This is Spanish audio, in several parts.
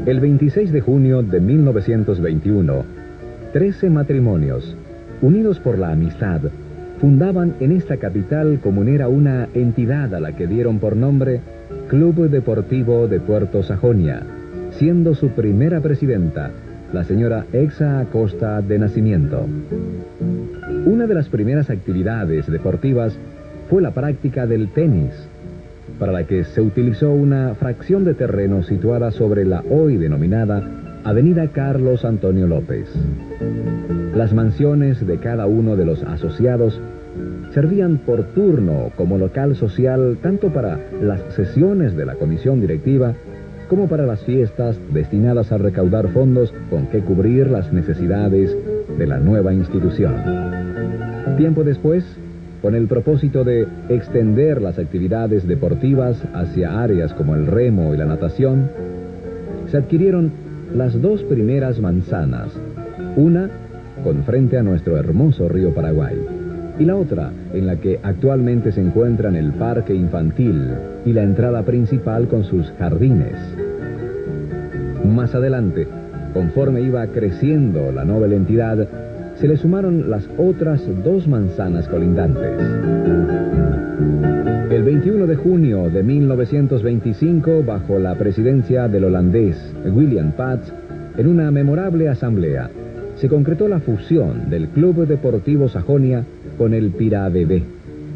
El 26 de junio de 1921, 13 matrimonios, unidos por la amistad, fundaban en esta capital comunera una entidad a la que dieron por nombre Club Deportivo de Puerto Sajonia, siendo su primera presidenta la señora Exa Acosta de nacimiento. Una de las primeras actividades deportivas fue la práctica del tenis, para la que se utilizó una fracción de terreno situada sobre la hoy denominada Avenida Carlos Antonio López. Las mansiones de cada uno de los asociados servían por turno como local social tanto para las sesiones de la comisión directiva como para las fiestas destinadas a recaudar fondos con que cubrir las necesidades de la nueva institución. Tiempo después, con el propósito de extender las actividades deportivas hacia áreas como el remo y la natación, se adquirieron las dos primeras manzanas, una con frente a nuestro hermoso río Paraguay, y la otra en la que actualmente se encuentran el parque infantil y la entrada principal con sus jardines. Más adelante, conforme iba creciendo la noble entidad, se le sumaron las otras dos manzanas colindantes. El 21 de junio de 1925, bajo la presidencia del holandés William Pats, en una memorable asamblea, se concretó la fusión del Club Deportivo Sajonia con el Piravedé,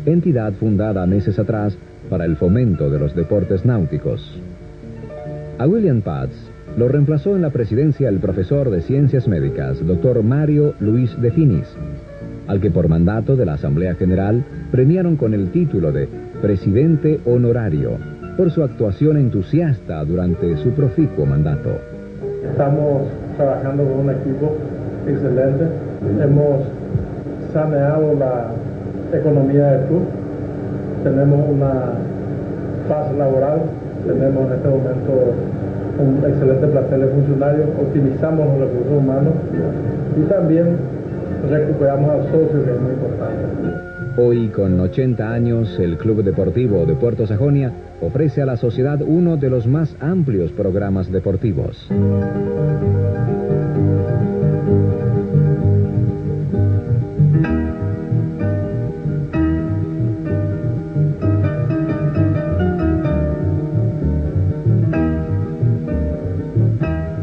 entidad fundada meses atrás para el fomento de los deportes náuticos. A William Pats lo reemplazó en la presidencia el profesor de Ciencias Médicas, doctor Mario Luis de Finis, al que por mandato de la Asamblea General premiaron con el título de Presidente Honorario por su actuación entusiasta durante su proficuo mandato. Estamos trabajando con un equipo excelente. Hemos saneado la economía del club. Tenemos una paz laboral. Tenemos en este momento un excelente plantel de funcionarios. Optimizamos los recursos humanos y también recuperamos al socio, que es muy importante. Hoy, con 80 años, el Club Deportivo de Puerto Sajonia ofrece a la sociedad uno de los más amplios programas deportivos.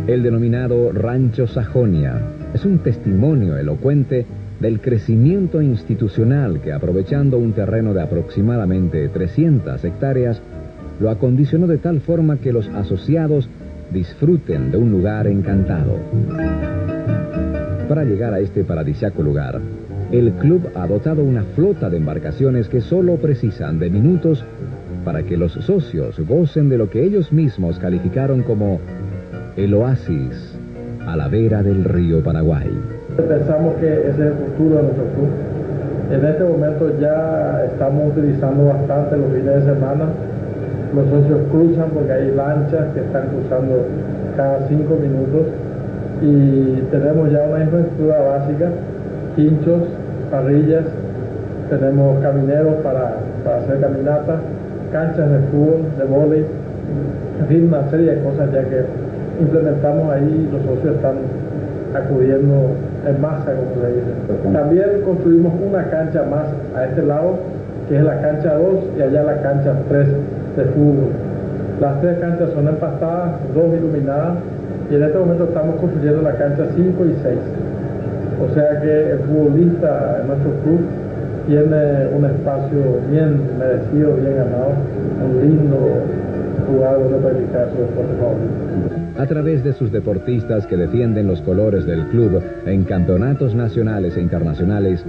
El denominado Rancho Sajonia es un testimonio elocuente del crecimiento institucional que, aprovechando un terreno de aproximadamente 300 hectáreas, lo acondicionó de tal forma que los asociados disfruten de un lugar encantado. Para llegar a este paradisíaco lugar, el club ha dotado una flota de embarcaciones que solo precisan de minutos para que los socios gocen de lo que ellos mismos calificaron como el oasis a la vera del río Paraguay. Pensamos que ese es el futuro de nuestro club. En este momento ya estamos utilizando bastante los fines de semana. Los socios cruzan porque hay lanchas que están cruzando cada 5 minutos y tenemos ya una infraestructura básica, quinchos, parrillas, tenemos camineros para hacer caminatas, canchas de fútbol, de vóley, en fin, una serie de cosas ya que implementamos ahí. Los socios están acudiendo en masa, como se dice. También construimos una cancha más a este lado, que es la cancha 2 y allá la cancha 3 de fútbol. Las 3 canchas son empastadas, 2 iluminadas, y en este momento estamos construyendo la cancha 5 y 6. O sea que el futbolista en nuestro club tiene un espacio bien merecido, bien ganado, un lindo lugar donde practicar su deporte favorito. A través de sus deportistas que defienden los colores del club en campeonatos nacionales e internacionales,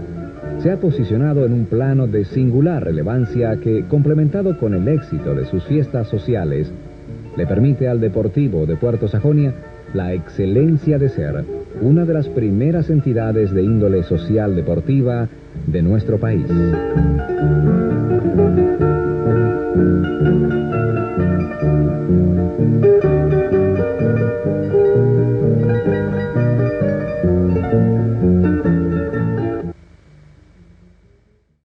se ha posicionado en un plano de singular relevancia que, complementado con el éxito de sus fiestas sociales, le permite al Deportivo de Puerto Sajonia la excelencia de ser una de las primeras entidades de índole social deportiva de nuestro país.